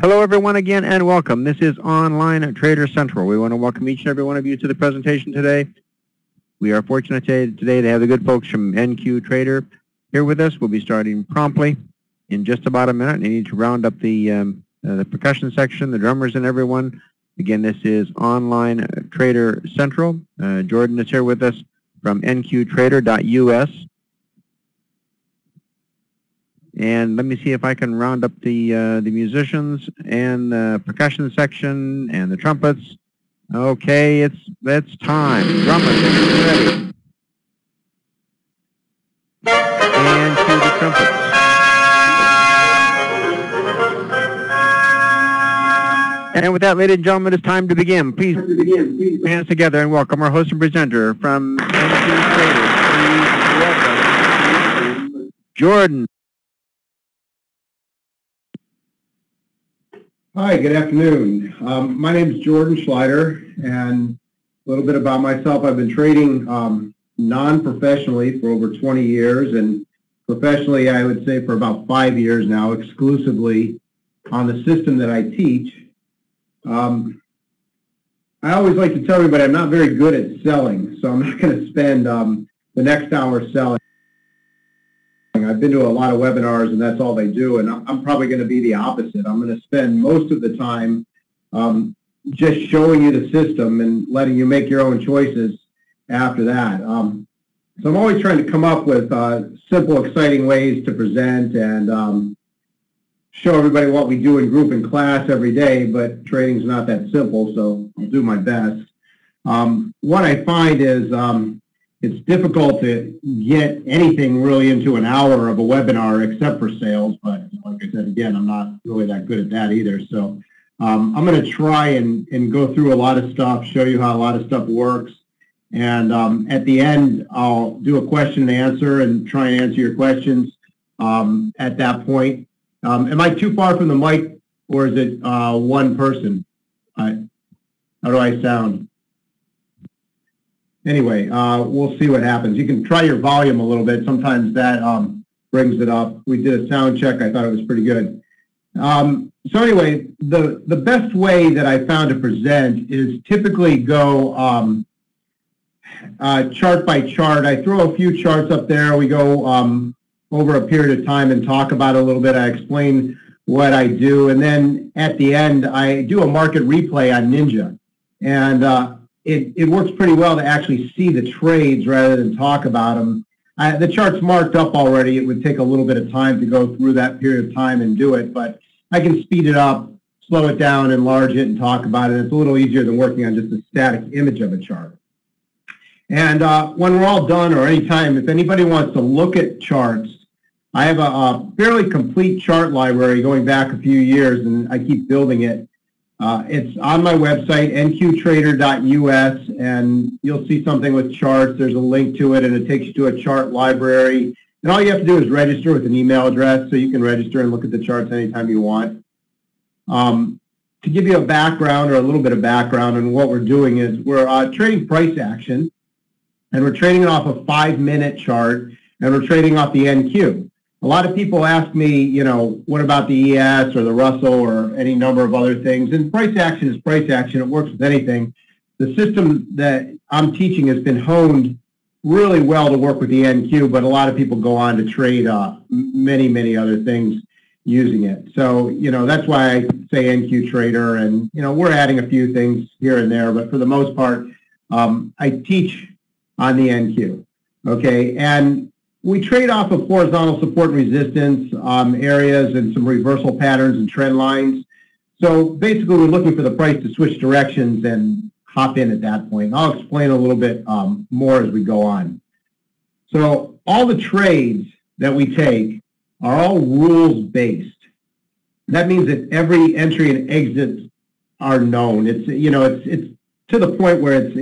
Hello everyone again and welcome. This is Online Trader Central. We want to welcome each and every one of you to the presentation today. We are fortunate today to have the good folks from NQ Trader here with us. We'll be starting promptly in just about a minute. I need to round up the percussion section, the drummers and everyone. Again, this is Online Trader Central. Jordan is here with us from nqtrader.us. And let me see if I can round up the musicians and the percussion section and the trumpets. Okay, it's time. Drummers, get ready. And cue the trumpets. And with that, ladies and gentlemen, it's time to begin. Please put your hands together and welcome our host and presenter from NQ Trader. Please welcome Jordan. Hi, good afternoon. My name is Jordan Schleider, and a little bit about myself. I've been trading non-professionally for over 20 years, and professionally, I would say for about 5 years now, exclusively on the system that I teach. I always like to tell everybody I'm not very good at selling, so I'm not going to spend the next hour selling. I've been to a lot of webinars, and that's all they do, and I'm probably going to be the opposite. I'm going to spend most of the time just showing you the system and letting you make your own choices after that. So I'm always trying to come up with simple, exciting ways to present and show everybody what we do in group and class every day, but trading's not that simple, so I'll do my best. What I find is it's difficult to get anything really into an hour of a webinar except for sales, but like I said, again, I'm not really that good at that either. So I'm going to try and go through a lot of stuff, show you how a lot of stuff works, and at the end, I'll do a question and answer and try and answer your questions at that point. Am I too far from the mic, or is it one person? How do I sound? Anyway, we'll see what happens. You can try your volume a little bit. Sometimes that brings it up. We did a sound check. I thought it was pretty good. So anyway, the best way that I found to present is typically go chart by chart. I throw a few charts up there. We go over a period of time and talk about it a little bit. I explain what I do. And then at the end, I do a market replay on Ninja. And it works pretty well to actually see the trades rather than talk about them. The chart's marked up already. It would take a little bit of time to go through that period of time and do it, but I can speed it up, slow it down, enlarge it, and talk about it. It's a little easier than working on just a static image of a chart. And when we're all done, or anytime, if anybody wants to look at charts, I have a fairly complete chart library going back a few years, and I keep building it. It's on my website, nqtrader.us, and you'll see something with charts. There's a link to it, and it takes you to a chart library. And all you have to do is register with an email address, so you can register and look at the charts anytime you want. To give you a background, or a little bit of background, on what we're doing is we're trading price action, and we're trading it off a 5-minute chart, and we're trading off the NQ. A lot of people ask me, you know, what about the ES or the Russell or any number of other things? And price action is price action. It works with anything. The system that I'm teaching has been honed really well to work with the NQ, but a lot of people go on to trade many, many other things using it. So, you know, that's why I say NQ Trader, and, you know, we're adding a few things here and there, but for the most part, I teach on the NQ, okay? And we trade off of horizontal support and resistance areas and some reversal patterns and trend lines. So basically, we're looking for the price to switch directions and hop in at that point. And I'll explain a little bit more as we go on. So all the trades that we take are all rules-based. That means that every entry and exit are known. It's, you know, it's to the point where it's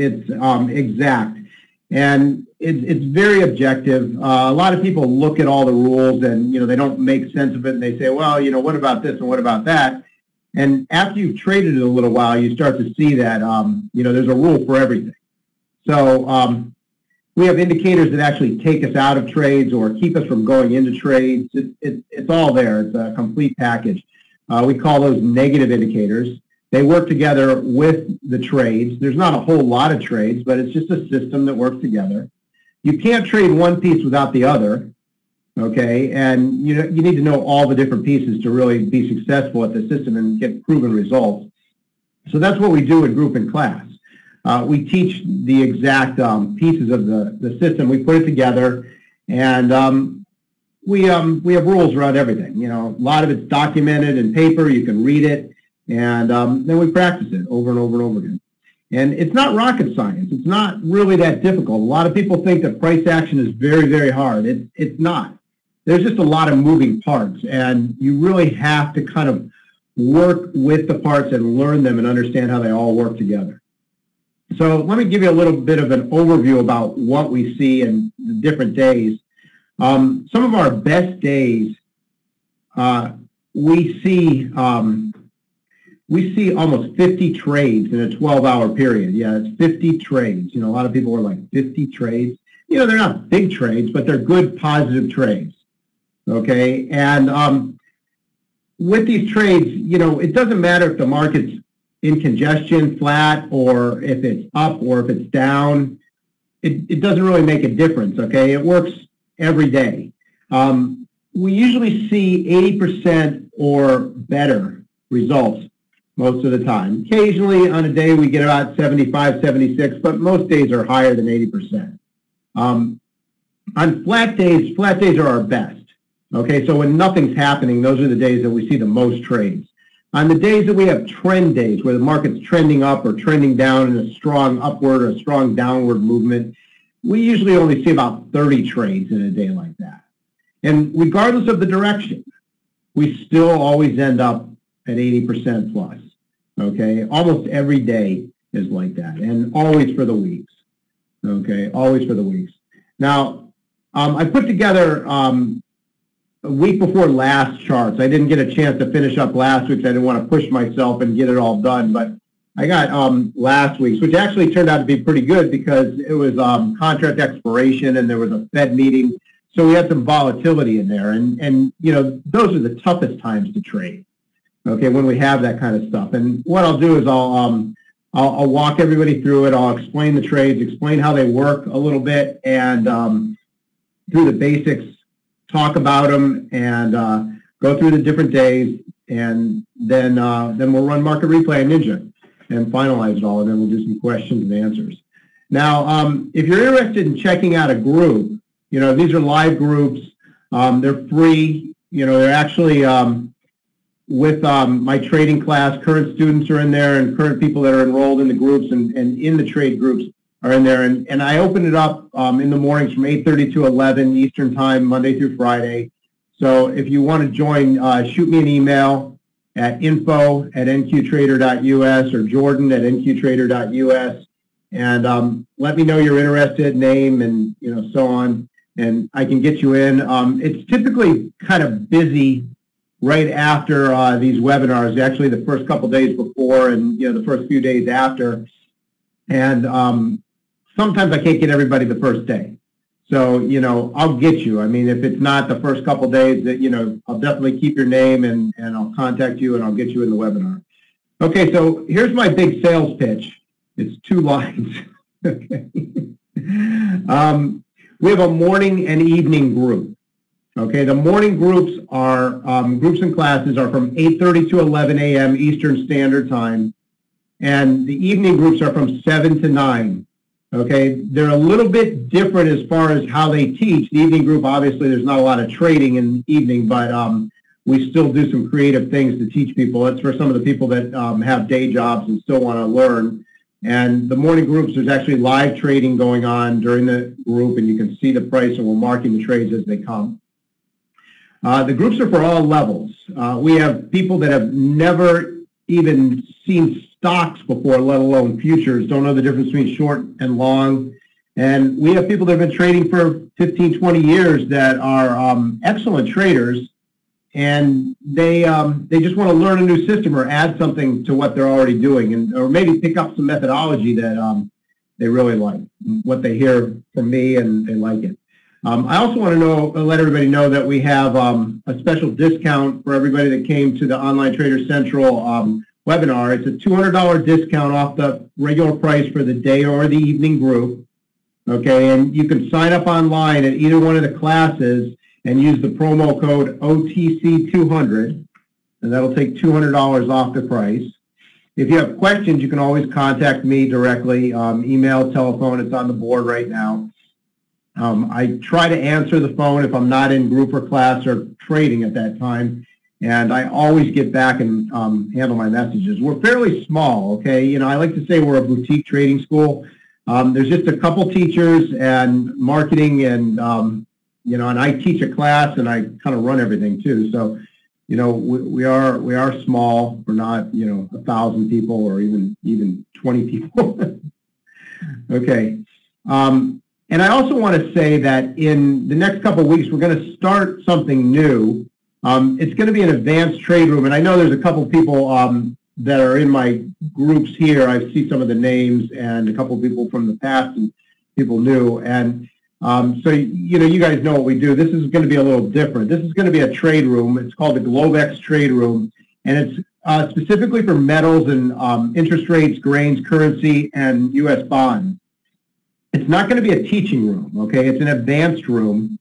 exact. And it's very objective. A lot of people look at all the rules and, you know, they don't make sense of it, and they say, well, you know, what about this and what about that? And after you've traded it a little while, you start to see that, you know, there's a rule for everything. So we have indicators that actually take us out of trades or keep us from going into trades. It's all there. It's a complete package. We call those negative indicators. They work together with the trades. There's not a whole lot of trades, but it's just a system that works together. You can't trade one piece without the other, okay? And you need to know all the different pieces to really be successful at the system and get proven results. So that's what we do in group and class. We teach the exact pieces of the system. We put it together, and we have rules around everything. You know, a lot of it's documented in paper. You can read it, and then we practice it over and over and over again. And it's not rocket science. It's not really that difficult. A lot of people think that price action is very, very hard. It's not. There's just a lot of moving parts, and you really have to kind of work with the parts and learn them and understand how they all work together. So let me give you a little bit of an overview about what we see in the different days. Some of our best days, we see almost 50 trades in a 12-hour period. Yeah, it's 50 trades. You know, a lot of people are like, 50 trades? You know, they're not big trades, but they're good, positive trades. Okay, and with these trades, you know, it doesn't matter if the market's in congestion, flat, or if it's up or if it's down. It doesn't really make a difference, okay? It works every day. We usually see 80% or better results most of the time. Occasionally on a day we get about 75, 76, but most days are higher than 80%. On flat days are our best. Okay, so when nothing's happening, those are the days that we see the most trades. On the days that we have trend days, where the market's trending up or trending down in a strong upward or a strong downward movement, we usually only see about 30 trades in a day like that. And regardless of the direction, we still always end up at 80% plus. Okay, almost every day is like that, and always for the weeks. Okay, always for the weeks. Now, I put together a week before last charts. I didn't get a chance to finish up last week's. I didn't want to push myself and get it all done, but I got last week's, which actually turned out to be pretty good because it was contract expiration and there was a Fed meeting, so we had some volatility in there. And you know, those are the toughest times to trade. Okay, when we have that kind of stuff. And what I'll do is I'll walk everybody through it. I'll explain the trades, explain how they work a little bit, and through the basics, talk about them, and go through the different days, and then we'll run Market Replay and Ninja and finalize it all, and then we'll do some questions and answers. Now, if you're interested in checking out a group, you know, these are live groups. They're free. You know, they're actually with my trading class. Current students are in there, and current people that are enrolled in the groups and in the trade groups are in there. And I open it up in the mornings from 8:30 to 11 Eastern Time, Monday through Friday. So if you want to join, shoot me an email at info@nqtrader.us or jordan@nqtrader.us, and let me know you're interested, name, and you know, so on, and I can get you in. It's typically kind of busy right after these webinars, actually the first couple days before and you know, the first few days after. And sometimes I can't get everybody the first day. So, you know, I'll get you. I mean, if it's not the first couple days, that, you know, I'll definitely keep your name and I'll contact you and I'll get you in the webinar. Okay, so here's my big sales pitch. It's 2 lines. Okay. We have a morning and evening group. Okay, the morning groups are, groups and classes are from 8:30 to 11 a.m. Eastern Standard Time. And the evening groups are from 7 to 9. Okay, they're a little bit different as far as how they teach. The evening group, obviously, there's not a lot of trading in the evening, but we still do some creative things to teach people. That's for some of the people that have day jobs and still want to learn. And the morning groups, there's actually live trading going on during the group, and you can see the price, and we're marking the trades as they come. The groups are for all levels. We have people that have never even seen stocks before, let alone futures, don't know the difference between short and long. And we have people that have been trading for 15, 20 years that are excellent traders, and they just want to learn a new system or add something to what they're already doing, and or maybe pick up some methodology that they really like, what they hear from me, and they like it. I also want to let everybody know that we have a special discount for everybody that came to the Online Trader Central webinar. It's a $200 discount off the regular price for the day or the evening group. Okay, and you can sign up online at either one of the classes and use the promo code OTC200, and that'll take $200 off the price. If you have questions, you can always contact me directly, email, telephone. It's on the board right now. I try to answer the phone if I'm not in group or class or trading at that time, and I always get back and handle my messages. We're fairly small, okay? You know, I like to say we're a boutique trading school. There's just a couple teachers and marketing, and you know, and I teach a class and I kind of run everything too. So, you know, we are small. We're not, you know, 1,000 people or even 20 people. Okay. And I also want to say that in the next couple of weeks, we're going to start something new. It's going to be an advanced trade room, and I know there's a couple of people that are in my groups here. I see some of the names and a couple of people from the past and people new. And so, you know, you guys know what we do. This is going to be a little different. This is going to be a trade room. It's called the Globex trade room, and it's specifically for metals and interest rates, grains, currency, and U.S. bonds. It's not going to be a teaching room, okay? It's an advanced room,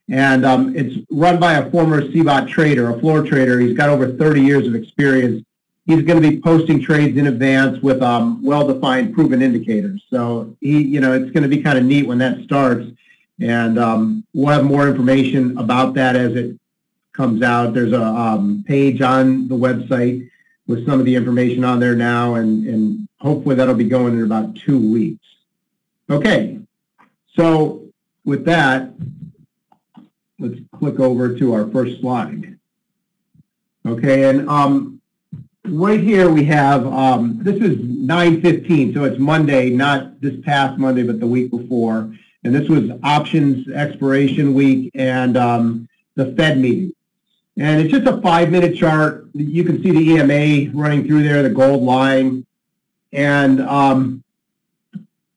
and it's run by a former CBOT trader, a floor trader. He's got over 30 years of experience. He's going to be posting trades in advance with well-defined proven indicators. So you know, it's going to be kind of neat when that starts, and we'll have more information about that as it comes out. There's a page on the website with some of the information on there now, and hopefully that'll be going in about 2 weeks. Okay, so with that, let's click over to our first slide. Okay, and right here we have, this is 9/15, so it's Monday, not this past Monday, but the week before. And this was options expiration week and the Fed meeting. And it's just a 5-minute chart. You can see the EMA running through there, the gold line. And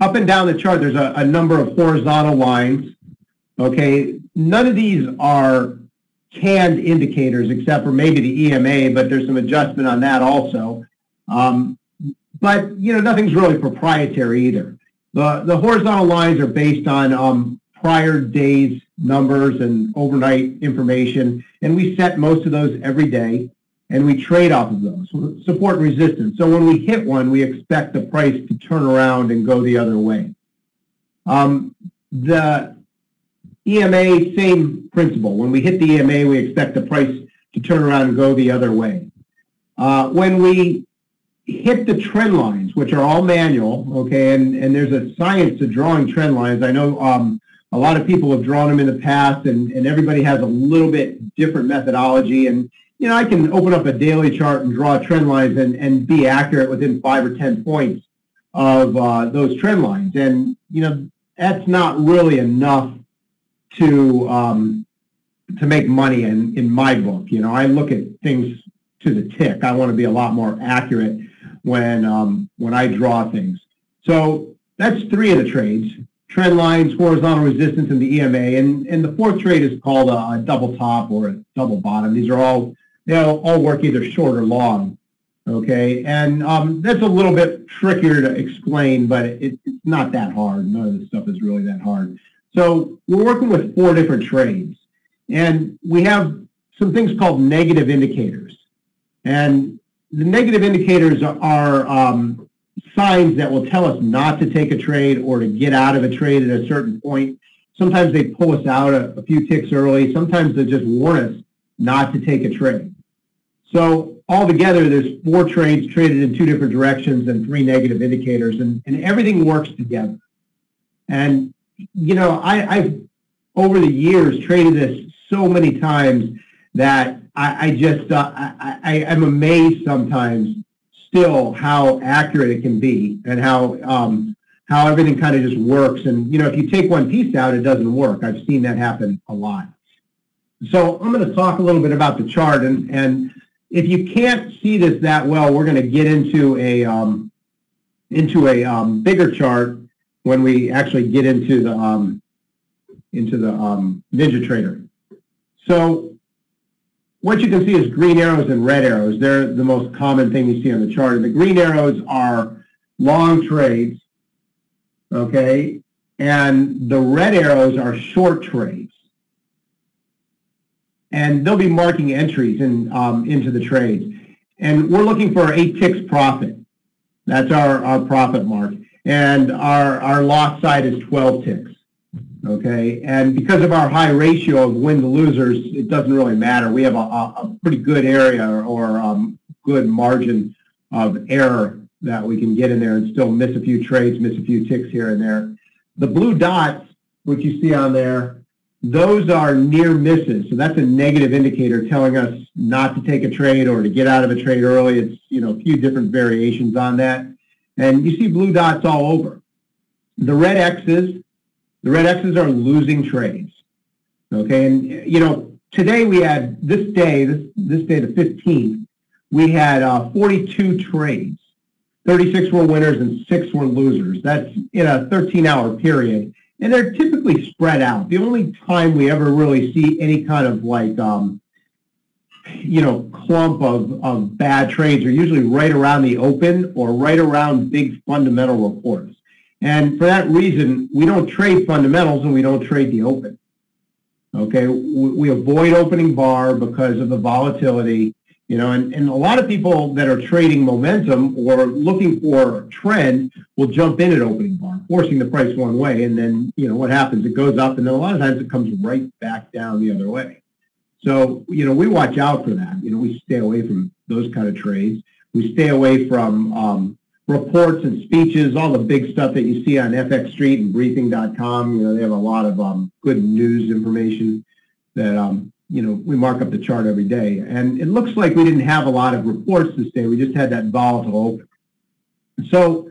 up and down the chart, there's a number of horizontal lines. Okay, none of these are canned indicators except for maybe the EMA, but there's some adjustment on that also. But, you know, nothing's really proprietary either. The horizontal lines are based on prior days numbers and overnight information, and we set most of those every day, and we trade off of those, support and resistance. So when we hit one, we expect the price to turn around and go the other way. The EMA, same principle. When we hit the EMA, we expect the price to turn around and go the other way. When we hit the trend lines, which are all manual, okay, and there's a science to drawing trend lines. I know a lot of people have drawn them in the past, and everybody has a little bit different methodology. And, you know, I can open up a daily chart and draw trend lines and be accurate within 5 or 10 points of those trend lines. And, you know, that's not really enough to make money in my book. You know, I look at things to the tick. I want to be a lot more accurate when I draw things. So that's 3 of the trades: trend lines, horizontal resistance, and the EMA. And the 4th trade is called a double top or a double bottom. These are all, they all work either short or long. Okay, and that's a little bit trickier to explain, but it's not that hard. None of this stuff is really that hard. So we're working with 4 different trades, and we have some things called negative indicators. And the negative indicators are signs that will tell us not to take a trade or to get out of a trade at a certain point. Sometimes they pull us out a few ticks early. Sometimes they just warn us not to take a trade. So altogether, there's 4 trades traded in 2 different directions and 3 negative indicators, and everything works together. And, you know, I've over the years traded this so many times that I'm amazed sometimes still how accurate it can be, and how everything kind of just works. And, you know, if you take one piece out, it doesn't work. I've seen that happen a lot. So I'm going to talk a little bit about the chart, and if you can't see this that well, we're going to get into a bigger chart when we actually get into NinjaTrader. So what you can see is green arrows and red arrows. They're the most common thing you see on the chart. And the green arrows are long trades, okay? And the red arrows are short trades. And they'll be marking entries into the trades. And we're looking for 8 ticks profit. That's our profit mark. And our loss side is 12 ticks. Okay, and because of our high ratio of win to losers, it doesn't really matter. We have a pretty good area or good margin of error that we can get in there and still miss a few trades, miss a few ticks here and there. The blue dots, which you see on there, those are near misses. So that's a negative indicator telling us not to take a trade or to get out of a trade early. It's, you know, a few different variations on that. And you see blue dots all over. The red X's are losing trades. Okay, and you know, today we had this day the 15th, we had 42 trades. 36 were winners and 6 were losers. That's in a 13-hour period. And they're typically spread out. The only time we ever really see any kind of like, you know, clump of bad trades are usually right around the open or right around big fundamental reports. And for that reason, we don't trade fundamentals and we don't trade the open. Okay, we avoid opening bar because of the volatility, you know, and a lot of people that are trading momentum or looking for a trend will jump in at opening bar, forcing the price one way, and then, you know, what happens? It goes up, and then a lot of times it comes right back down the other way. So, you know, we watch out for that. You know, we stay away from those kind of trades. We stay away from reports and speeches, all the big stuff that you see on FX Street and Briefing.com. You know, they have a lot of good news information that, you know, we mark up the chart every day. And it looks like we didn't have a lot of reports this day. We just had that volatile open. So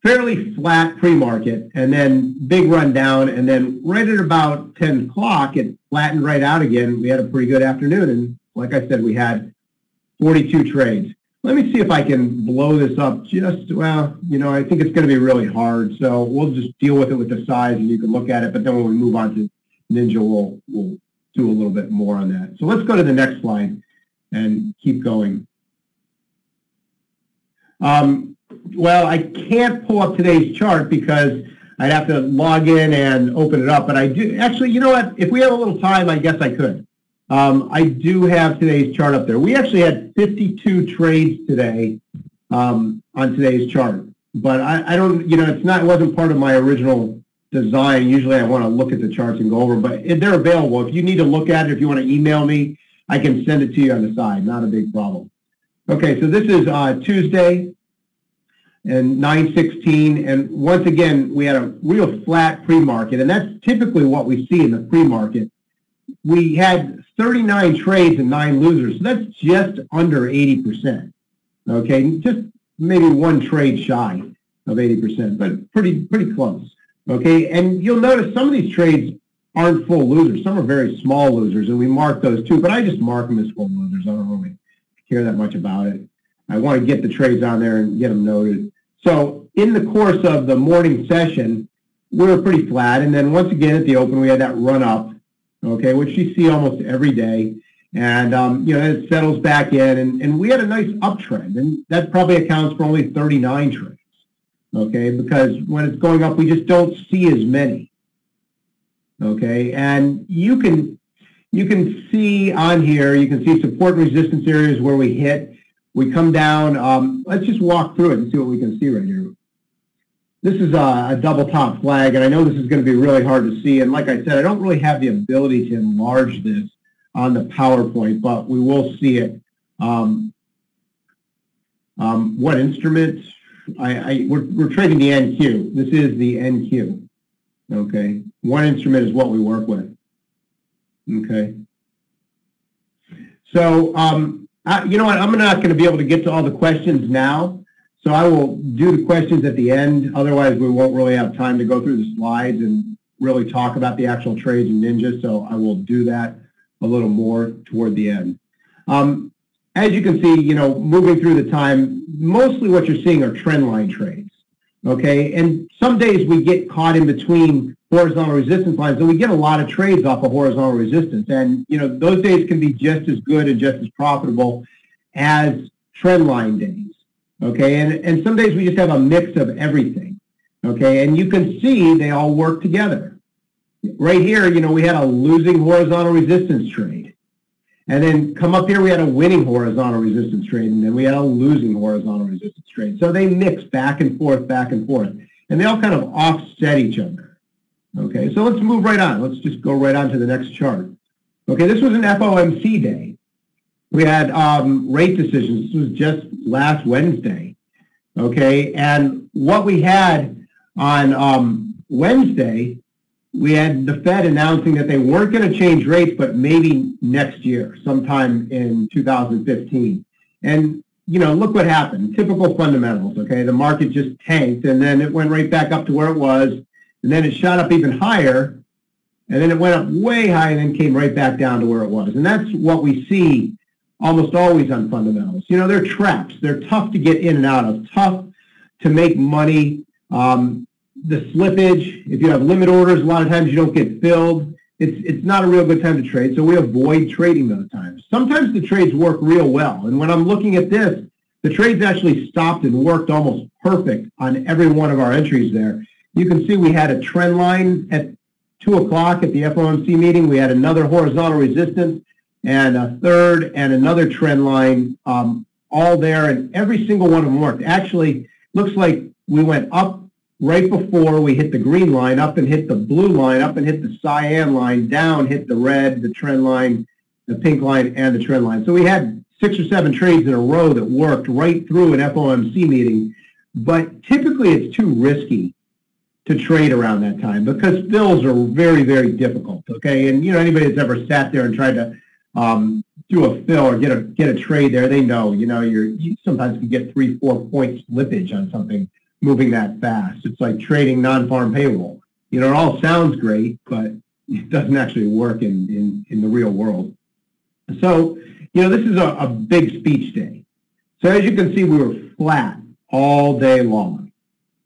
fairly flat pre-market, and then big run down, and then right at about 10 o'clock, it flattened right out again. We had a pretty good afternoon, and like I said, we had 42 trades. Let me see if I can blow this up just, well, you know, I think it's going to be really hard, so we'll just deal with it with the size, and you can look at it, but then when we move on to Ninja, we'll do a little bit more on that. So let's go to the next slide and keep going. Well, I can't pull up today's chart because I'd have to log in and open it up, but I do, actually, you know what, if we have a little time, I guess I could. I do have today's chart up there. We actually had 52 trades today on today's chart, but I don't, you know, it wasn't part of my original design. Usually I want to look at the charts and go over, but they're available. If you need to look at it, if you want to email me, I can send it to you on the side. Not a big problem. Okay, so this is Tuesday and 9/16, and once again, we had a real flat pre-market, and that's typically what we see in the pre-market. We had 39 trades and 9 losers, so that's just under 80%. Okay, just maybe one trade shy of 80%, but pretty close. Okay, and you'll notice some of these trades aren't full losers. Some are very small losers, and we mark those too, but I just mark them as full losers. I don't really care that much about it. I want to get the trades on there and get them noted. So in the course of the morning session, we were pretty flat, and then once again at the open, we had that run up, okay, which you see almost every day, and you know, it settles back in, and we had a nice uptrend, and that probably accounts for only 39 trades, okay, because when it's going up, we just don't see as many, okay, and you can see on here, you can see support and resistance areas where we hit. We come down, let's just walk through it and see what we can see right here. This is a double top flag, and I know this is going to be really hard to see, and like I said, I don't really have the ability to enlarge this on the PowerPoint, but we will see it. What instrument? We're trading the NQ. This is the NQ, okay? One instrument is what we work with, okay? So, you know what, I'm not going to be able to get to all the questions now, so I will do the questions at the end. Otherwise, we won't really have time to go through the slides and really talk about the actual trades in Ninja, so I will do that a little more toward the end. As you can see, you know, moving through the time, mostly what you're seeing are trend line trades, okay? And some days we get caught in between horizontal resistance lines, so we get a lot of trades off of horizontal resistance. And, you know, those days can be just as good and just as profitable as trend line days, okay? And some days we just have a mix of everything, okay? And you can see they all work together. Right here, you know, we had a losing horizontal resistance trade. And then come up here, we had a winning horizontal resistance trade, and then we had a losing horizontal resistance trade. So they mix back and forth, and they all kind of offset each other. Okay, so let's move right on. Let's just go right on to the next chart. Okay, this was an FOMC day. We had rate decisions. This was just last Wednesday. Okay, and what we had on Wednesday, we had the Fed announcing that they weren't going to change rates, but maybe next year, sometime in 2015. And, you know, look what happened. Typical fundamentals, okay? The market just tanked, and then it went right back up to where it was, and then it shot up even higher, and then it went up way high and then came right back down to where it was. And that's what we see almost always on fundamentals. You know, they're traps. They're tough to get in and out of, tough to make money. The slippage, if you have limit orders, a lot of times you don't get filled. It's not a real good time to trade, so we avoid trading those times. Sometimes the trades work real well, and when I'm looking at this, the trades actually stopped and worked almost perfect on every one of our entries there. You can see we had a trend line at 2 o'clock at the FOMC meeting. We had another horizontal resistance and a third and another trend line all there, and every single one of them worked. Actually, looks like we went up right before we hit the green line, up and hit the blue line, up and hit the cyan line, down, hit the red, the trend line, the pink line, and the trend line. So we had 6 or 7 trades in a row that worked right through an FOMC meeting, but typically it's too risky to trade around that time because fills are very, very difficult, okay? And, you know, anybody that's ever sat there and tried to do a fill or get a trade there, they know, you know, you sometimes can get 3-4 point slippage on something moving that fast. It's like trading non-farm payroll. You know, it all sounds great, but it doesn't actually work in the real world. So, you know, this is a big speech day. So as you can see, we were flat all day long.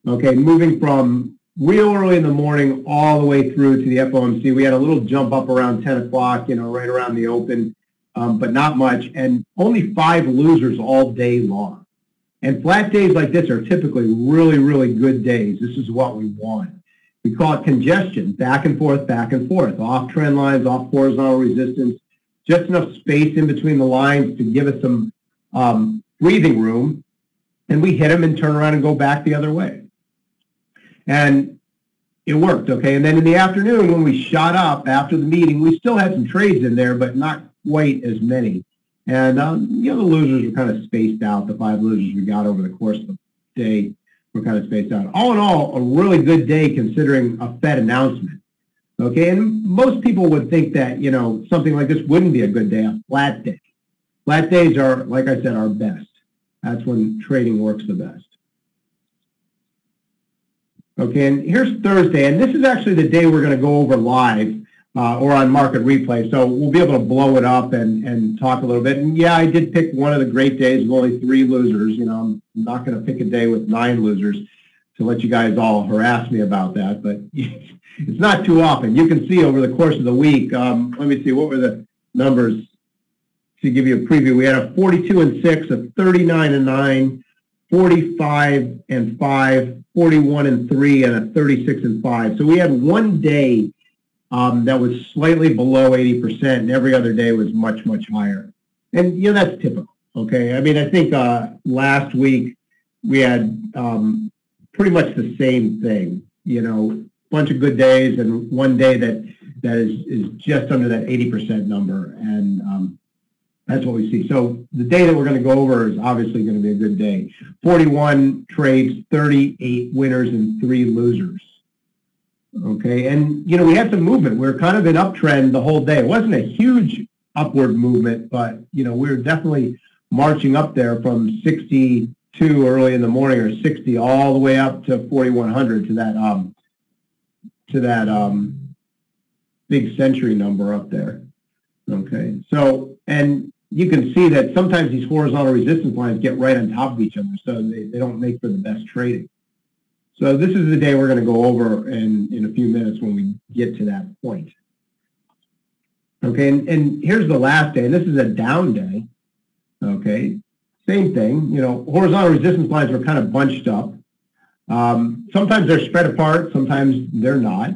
Okay, moving from real early in the morning all the way through to the FOMC. We had a little jump up around 10 o'clock, you know, right around the open, but not much, and only 5 losers all day long. And flat days like this are typically really, really good days. This is what we want. We call it congestion, back and forth, off trend lines, off horizontal resistance, just enough space in between the lines to give us some breathing room, and we hit them and turn around and go back the other way. And it worked, okay? And then in the afternoon when we shot up after the meeting, we still had some trades in there, but not quite as many. And, you know, the losers were kind of spaced out. The 5 losers we got over the course of the day were kind of spaced out. All in all, a really good day considering a Fed announcement. Okay, and most people would think that, you know, something like this wouldn't be a good day, a flat day. Flat days are, like I said, our best. That's when trading works the best. Okay, and here's Thursday, and this is actually the day we're going to go over live. Or on market replay, so we'll be able to blow it up and talk a little bit. And yeah, I did pick one of the great days with only 3 losers. You know, I'm not going to pick a day with 9 losers to let you guys all harass me about that, but it's not too often. You can see over the course of the week, let me see, what were the numbers to give you a preview. We had a 42-6, a 39-9, 45-5, 41-3, and a 36-5. So we had one day that was slightly below 80%, and every other day was much, much higher. And, you know, that's typical, okay? I mean, I think last week we had pretty much the same thing, you know, a bunch of good days and one day that is just under that 80% number, and that's what we see. So the day that we're going to go over is obviously going to be a good day. 41 trades, 38 winners, and 3 losers. Okay, and you know, we had some movement. We were kind of in uptrend the whole day. It wasn't a huge upward movement, but you know, we were definitely marching up there from 62 early in the morning, or 60 all the way up to 4100 to that big century number up there. Okay, so, and you can see that sometimes these horizontal resistance lines get right on top of each other, so they don't make for the best trading. So this is the day we're going to go over in a few minutes when we get to that point. Okay, and here's the last day, and this is a down day. Okay, same thing. You know, horizontal resistance lines are kind of bunched up. Sometimes they're spread apart, sometimes they're not.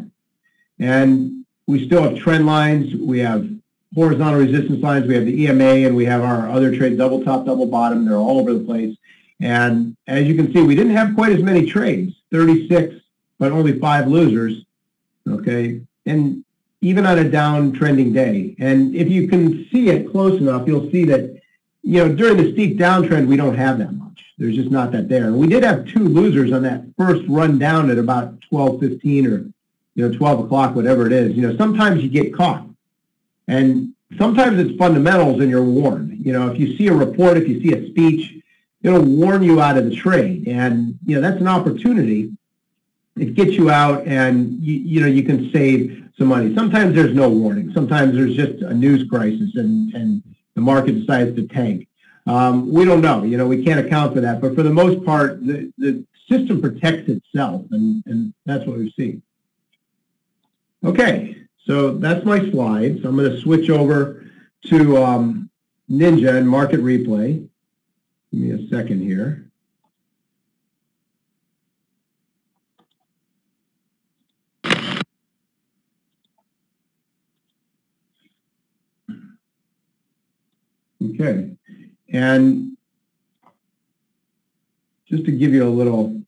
And we still have trend lines. We have horizontal resistance lines. We have the EMA, and we have our other trade, double top, double bottom. They're all over the place. And as you can see, we didn't have quite as many trades, 36, but only 5 losers. Okay, and even on a downtrending day. And if you can see it close enough, you'll see that, you know, during the steep downtrend, we don't have that much. There's just not that there. And we did have 2 losers on that first run down at about 12:15 or, you know, 12 o'clock, whatever it is. You know, sometimes you get caught. And sometimes it's fundamentals and you're warned. You know, if you see a report, if you see a speech, it'll warn you out of the trade. And, you know, that's an opportunity. It gets you out and, you know, you can save some money. Sometimes there's no warning. Sometimes there's just a news crisis and the market decides to tank. We don't know. You know, we can't account for that. But for the most part, the system protects itself, and that's what we see. Okay, so that's my slides. I'm going to switch over to Ninja and Market Replay. Give me a second here. Okay, and just to give you a little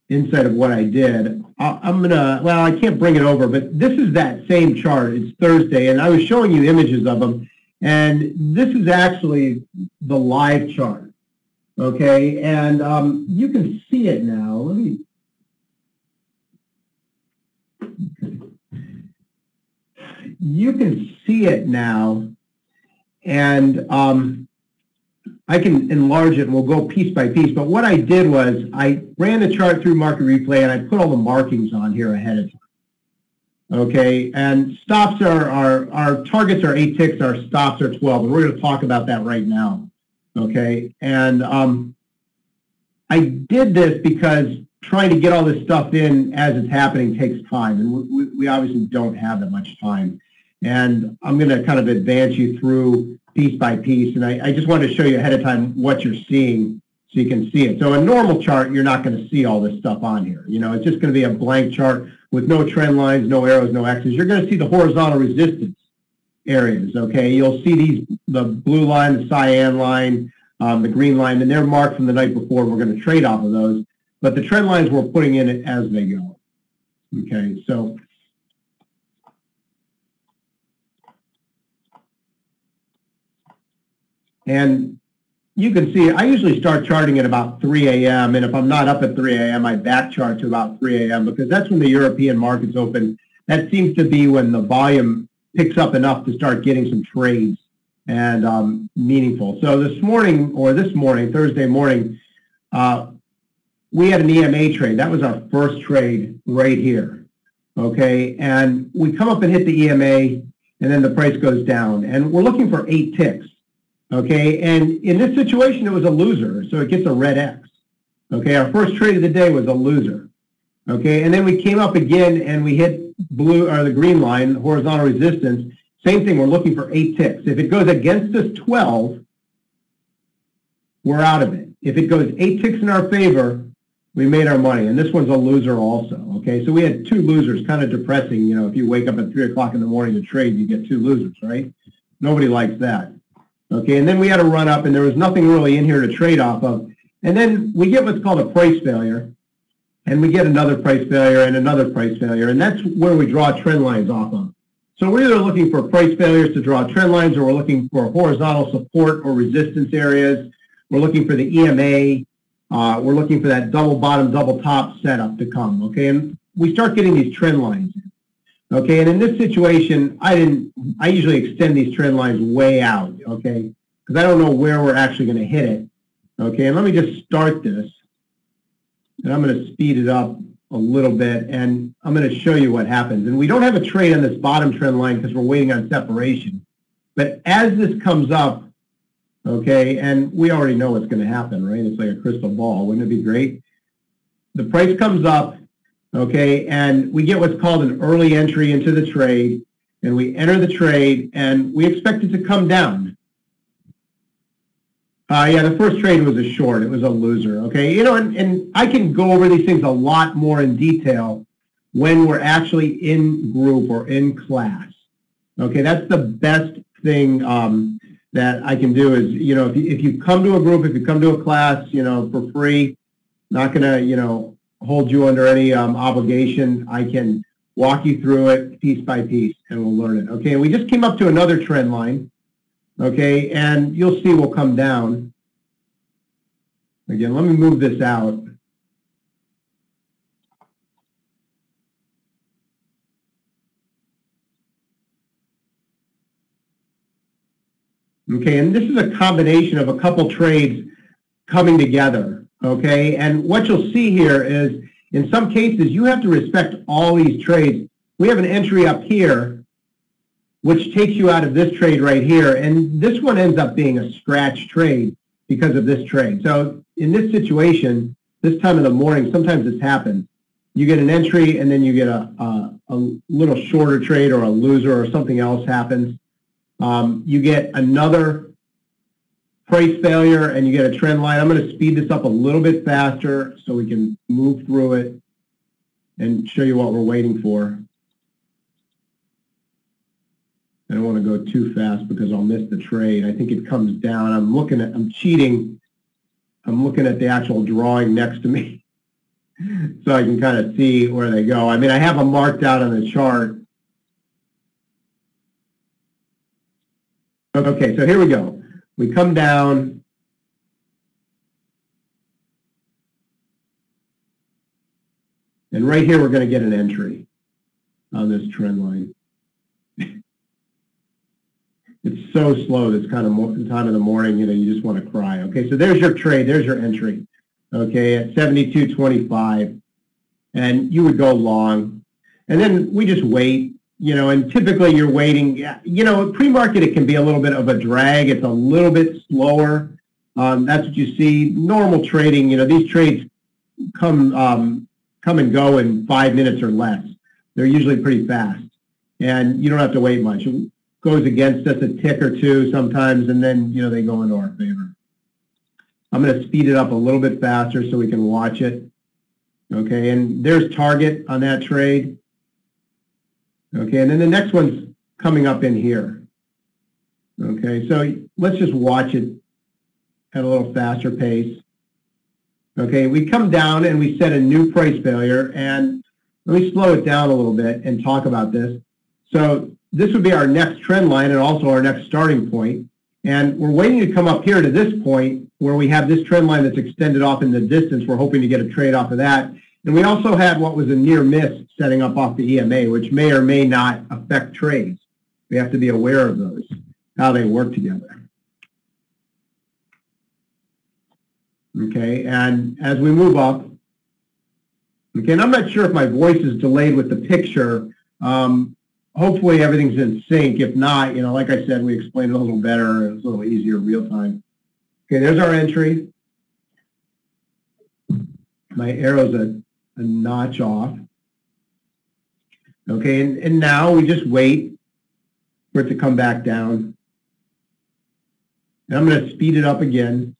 insight of what I did, I'm gonna, well, I can't bring it over, but this is that same chart. It's Thursday, and I was showing you images of them, and this is actually the live chart, okay? And you can see it now. Let me, okay. You can see it now. And I can enlarge it and we'll go piece by piece. But what I did was I ran the chart through Market Replay and I put all the markings on here ahead of time. Okay, and stops are our targets are 8 ticks, our stops are 12. And we're going to talk about that right now. Okay, and I did this because trying to get all this stuff in as it's happening takes time. And we obviously don't have that much time. And I'm going to kind of advance you through piece by piece. And I just wanted to show you ahead of time what you're seeing so you can see it. So a normal chart, you're not going to see all this stuff on here. You know, it's just going to be a blank chart with no trend lines, no arrows, no X's. You're going to see the horizontal resistance areas, okay? You'll see the blue line, the cyan line, the green line, and they're marked from the night before. We're going to trade off of those. But the trend lines we're putting in it as they go, okay? So and you can see, I usually start charting at about 3 a.m. And if I'm not up at 3 a.m., I back chart to about 3 a.m. because that's when the European markets open. That seems to be when the volume picks up enough to start getting some trades and meaningful. So this morning, Thursday morning, we had an EMA trade. That was our first trade right here. Okay, and we come up and hit the EMA, and then the price goes down. And we're looking for 8 ticks. Okay, and in this situation, it was a loser, so it gets a red X. Okay, our first trade of the day was a loser. Okay, and then we came up again and we hit blue or the green line, horizontal resistance. Same thing, we're looking for 8 ticks. If it goes against us 12, we're out of it. If it goes 8 ticks in our favor, we made our money. And this one's a loser also. Okay, so we had 2 losers, kind of depressing. You know, if you wake up at 3 o'clock in the morning to trade, you get 2 losers, right? Nobody likes that. Okay, and then we had a run up, and there was nothing really in here to trade off of. And then we get what's called a price failure, and we get another price failure and another price failure, and that's where we draw trend lines off of. So we're either looking for price failures to draw trend lines, or we're looking for horizontal support or resistance areas. We're looking for the EMA. We're looking for that double bottom, double top setup to come. Okay, and we start getting these trend lines. Okay, and in this situation, I usually extend these trend lines way out, okay, because I don't know where we're actually going to hit it. Okay, and let me just start this, and I'm going to speed it up a little bit, and I'm going to show you what happens. And we don't have a trade on this bottom trend line because we're waiting on separation. But as this comes up, okay, and we already know what's going to happen, right? It's like a crystal ball. Wouldn't it be great? the price comes up, okay, and we get what's called an early entry into the trade, and we enter the trade, and we expect it to come down. Yeah, the first trade was a short. It was a loser, okay? You know, and I can go over these things a lot more in detail when we're actually in group or in class. Okay, that's the best thing that I can do is, you know, if you come to a group, if you come to a class, you know, for free, not going to, you know, hold you under any obligation. I can walk you through it piece by piece and we'll learn it. Okay, and we just came up to another trend line. Okay, and you'll see we'll come down. Again, let me move this out. Okay, and this is a combination of a couple trades coming together. Okay, and what you'll see here is in some cases you have to respect all these trades. We have an entry up here which takes you out of this trade right here. And this one ends up being a scratch trade because of this trade. So in this situation, this time of the morning, sometimes this happens. You get an entry and then you get a little shorter trade or a loser or something else happens. You get another price failure and you get a trend line. I'm going to speed this up a little bit faster so we can move through it and show you what we're waiting for. I don't want to go too fast because I'll miss the trade. I think it comes down. I'm cheating. I'm looking at the actual drawing next to me so I can kind of see where they go. I mean, I have them marked out on the chart. Okay, so here we go. We come down. And right here, we're going to get an entry on this trend line. It's so slow this kind of time of the morning, you know, you just want to cry. Okay, so there's your trade, there's your entry, okay, at 72.25, and you would go long. And then we just wait, you know, and typically you're waiting, you know, pre-market it can be a little bit of a drag. It's a little bit slower. That's what you see. Normal trading, you know, these trades come and go in 5 minutes or less. They're usually pretty fast, and you don't have to wait much. Goes against us a tick or two sometimes, and then, you know, they go into our favor. I'm going to speed it up a little bit faster so we can watch it. Okay, and there's target on that trade. Okay, and then the next one's coming up in here. Okay, so let's just watch it at a little faster pace. Okay, we come down and we set a new price failure, and let me slow it down a little bit and talk about this. So this would be our next trend line and also our next starting point. And we're waiting to come up here to this point where we have this trend line that's extended off in the distance. We're hoping to get a trade off of that. And we also had what was a near miss setting up off the EMA, which may or may not affect trades. We have to be aware of those, how they work together. Okay, and as we move up, okay, and I'm not sure if my voice is delayed with the picture. Hopefully everything's in sync. If not, you know, like I said, we explained it a little better. It's a little easier real time. Okay, there's our entry. My arrow's a notch off. Okay, and now we just wait for it to come back down. And I'm going to speed it up again.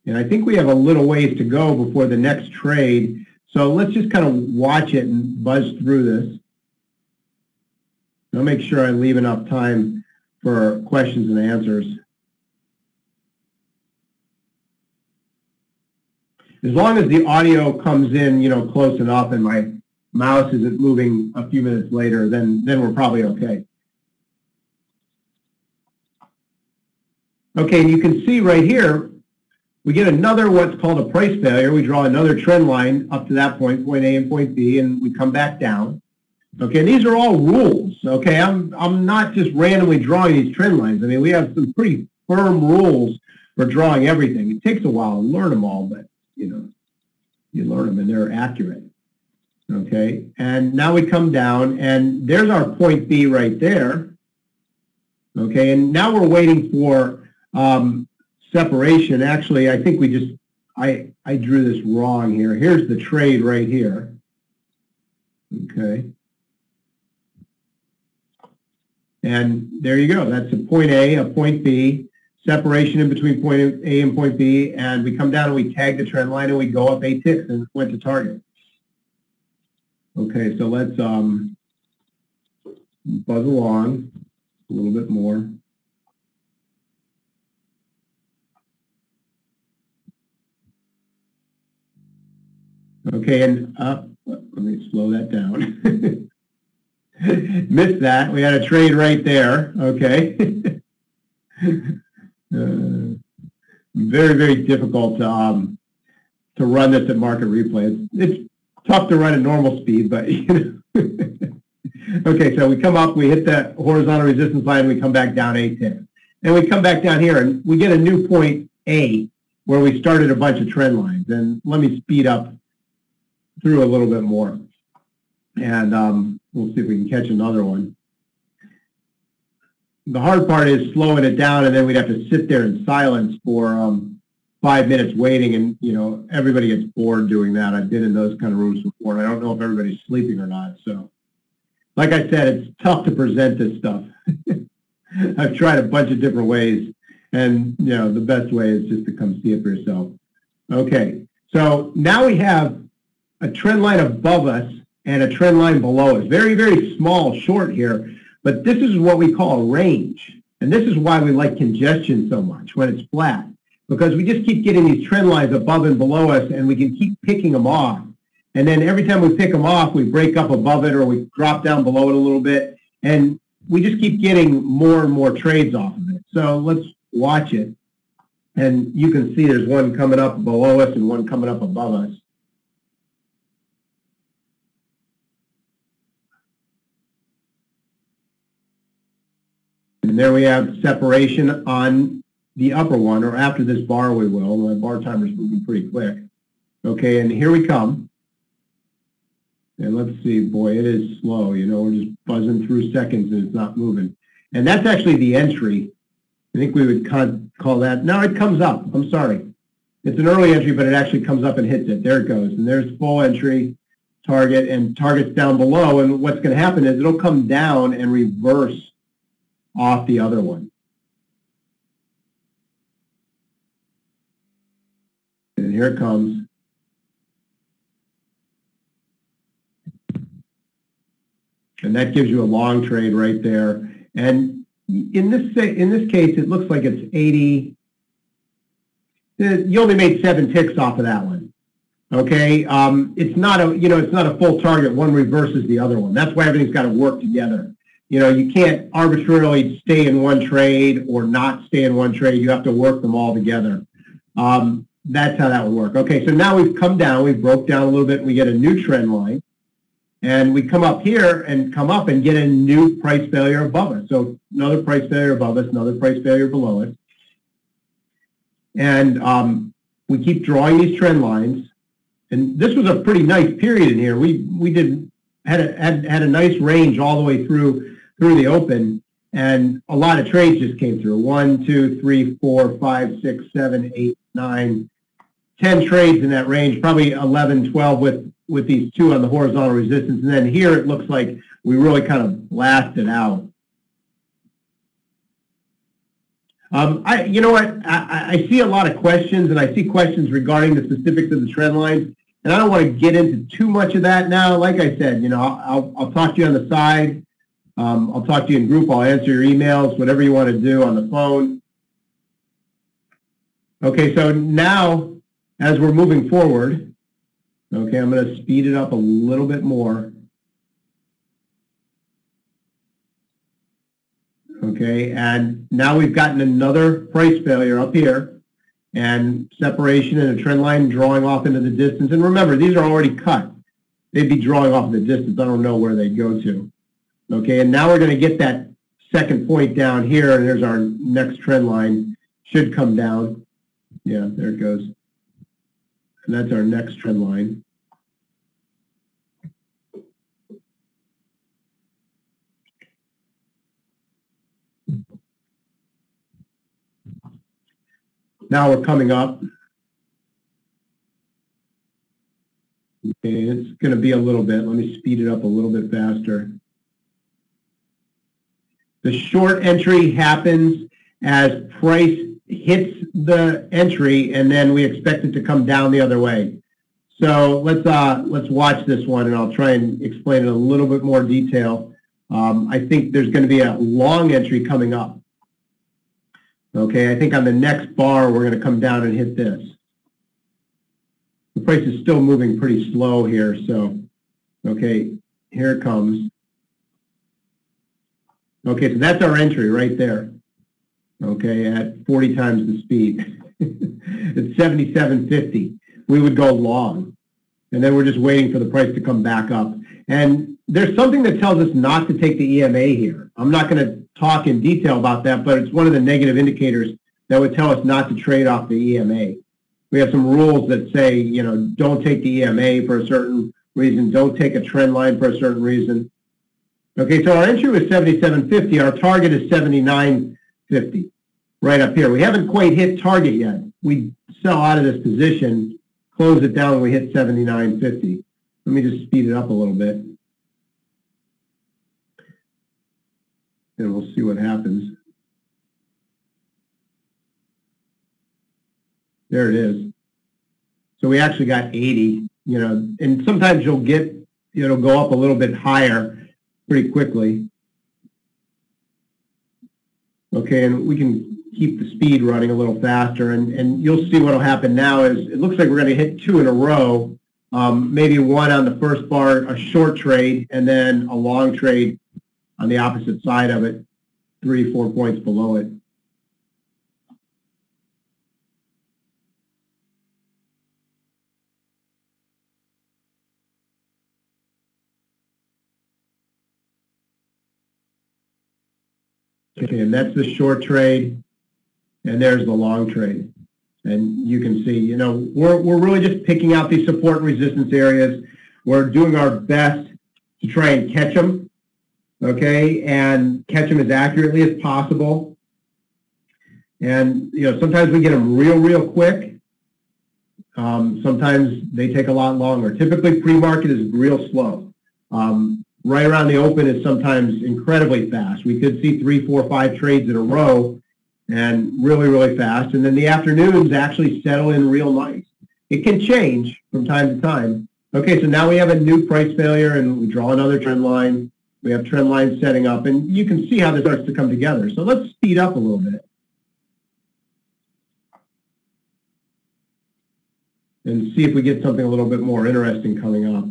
And I think we have a little ways to go before the next trade. So let's just kind of watch it and buzz through this. I'll make sure I leave enough time for questions and answers. As long as the audio comes in, you know, close enough and my mouse isn't moving a few minutes later, then we're probably okay. Okay, and you can see right here, we get another what's called a price failure. We draw another trend line up to that point, point A and point B, and we come back down. Okay, and these are all rules. Okay, I'm not just randomly drawing these trend lines. I mean, we have some pretty firm rules for drawing everything. It takes a while to learn them all, but you know, you learn them and they're accurate. Okay, and now we come down, and there's our point B right there. Okay, and now we're waiting for separation. Actually, I think I drew this wrong here. Here's the trade right here. Okay. And there you go. That's a point A, a point B, separation in between point A and point B, and we come down and we tag the trend line and we go up 8 ticks and went to target. Okay, so let's buzz along a little bit more. Okay, and let me slow that down. Missed that. We had a trade right there. Okay. Very, very difficult to run this at market replay. It's tough to run at normal speed, but you know. Okay, so we come up, we hit the horizontal resistance line, and we come back down 8 ticks. And we come back down here, and we get a new point A where we started a bunch of trend lines. And let me speed up through a little bit more. And we'll see if we can catch another one. The hard part is slowing it down, and then we'd have to sit there in silence for 5 minutes waiting, and you know, everybody gets bored doing that. I've been in those kind of rooms before, and I don't know if everybody's sleeping or not. So, like I said, it's tough to present this stuff. I've tried a bunch of different ways, and you know, the best way is just to come see it for yourself. Okay, so now we have a trend line above us and a trend line below us. Very, very small, short here, but this is what we call a range. And this is why we like congestion so much when it's flat, because we just keep getting these trend lines above and below us, and we can keep picking them off. And then every time we pick them off, we break up above it or we drop down below it a little bit, and we just keep getting more and more trades off of it. So let's watch it. And you can see there's one coming up below us and one coming up above us. And there we have separation on the upper one, or after this bar we will. My bar timer's moving pretty quick. Okay, and here we come. And let's see, boy, it is slow. You know, we're just buzzing through seconds and it's not moving. And that's actually the entry. I think we would call that. No, it comes up. I'm sorry. It's an early entry, but it actually comes up and hits it. There it goes. And there's full entry, target, and target's down below. And what's going to happen is it'll come down and reverse off the other one. And here it comes. And that gives you a long trade right there. And in this case, it looks like it's 80. You only made 7 ticks off of that one. Okay, it's not a full target. One reverses the other one. That's why everything's got to work together. You know, you can't arbitrarily stay in one trade or not stay in one trade. You have to work them all together. That's how that would work. Okay, so now we've come down. We broke down a little bit. And we get a new trend line. And we come up here and come up and get a new price failure above us. So another price failure above us, another price failure below us. And we keep drawing these trend lines. And this was a pretty nice period in here. We had a nice range all the way through the open, and a lot of trades just came through. 1, 2, 3, 4, 5, 6, 7, 8, 9, 10 trades in that range, probably 11, 12 with these 2 on the horizontal resistance. And then here it looks like we really kind of blasted out. You know what? I see a lot of questions, and I see questions regarding the specifics of the trend lines. And I don't want to get into too much of that now. Like I said, you know, I'll talk to you on the side. I'll talk to you in group. I'll answer your emails, whatever you want to do on the phone. Okay, so now as we're moving forward, okay, I'm going to speed it up a little bit more. Okay, and now we've gotten another price failure up here, and separation and a trend line drawing off into the distance. And remember, these are already cut. They'd be drawing off in the distance. I don't know where they'd go to. Okay, and now we're going to get that second point down here, and there's our next trend line. Should come down. Yeah, there it goes. And that's our next trend line. Now we're coming up. Okay, it's going to be a little bit. Let me speed it up a little bit faster. The short entry happens as price hits the entry, and then we expect it to come down the other way. So let's watch this one, and I'll try and explain it in a little bit more detail. I think there's going to be a long entry coming up. Okay, I think on the next bar we're going to come down and hit this. The price is still moving pretty slow here, so okay, here it comes. Okay, so that's our entry right there. Okay, at 40 times the speed. It's 77.50. We would go long, and then we're just waiting for the price to come back up. And there's something that tells us not to take the EMA here. I'm not going to talk in detail about that, but it's one of the negative indicators that would tell us not to trade off the EMA. We have some rules that say, you know, don't take the EMA for a certain reason, don't take a trend line for a certain reason. Okay, so our entry was 77.50. Our target is 79.50, right up here. We haven't quite hit target yet. We sell out of this position, close it down when we hit 79.50. Let me just speed it up a little bit, and we'll see what happens. There it is. So we actually got 80, you know, and sometimes you'll get, it'll go up a little bit higher pretty quickly. Okay, and we can keep the speed running a little faster, and you'll see what will happen now is it looks like we're going to hit 2 in a row, maybe one on the first bar, a short trade, and then a long trade on the opposite side of it, 3 or 4 points below it. Okay, and that's the short trade, and there's the long trade. And you can see, you know, we're really just picking out these support and resistance areas. We're doing our best to try and catch them, okay, and catch them as accurately as possible. And, you know, sometimes we get them real quick. Sometimes they take a lot longer. Typically, pre-market is real slow. Right around the open is sometimes incredibly fast. We could see 3, 4, 5 trades in a row and really fast. And then the afternoons actually settle in real nice. It can change from time to time. Okay, so now we have a new price failure and we draw another trend line. We have trend lines setting up, and you can see how this starts to come together. So let's speed up a little bit and see if we get something a little bit more interesting coming up.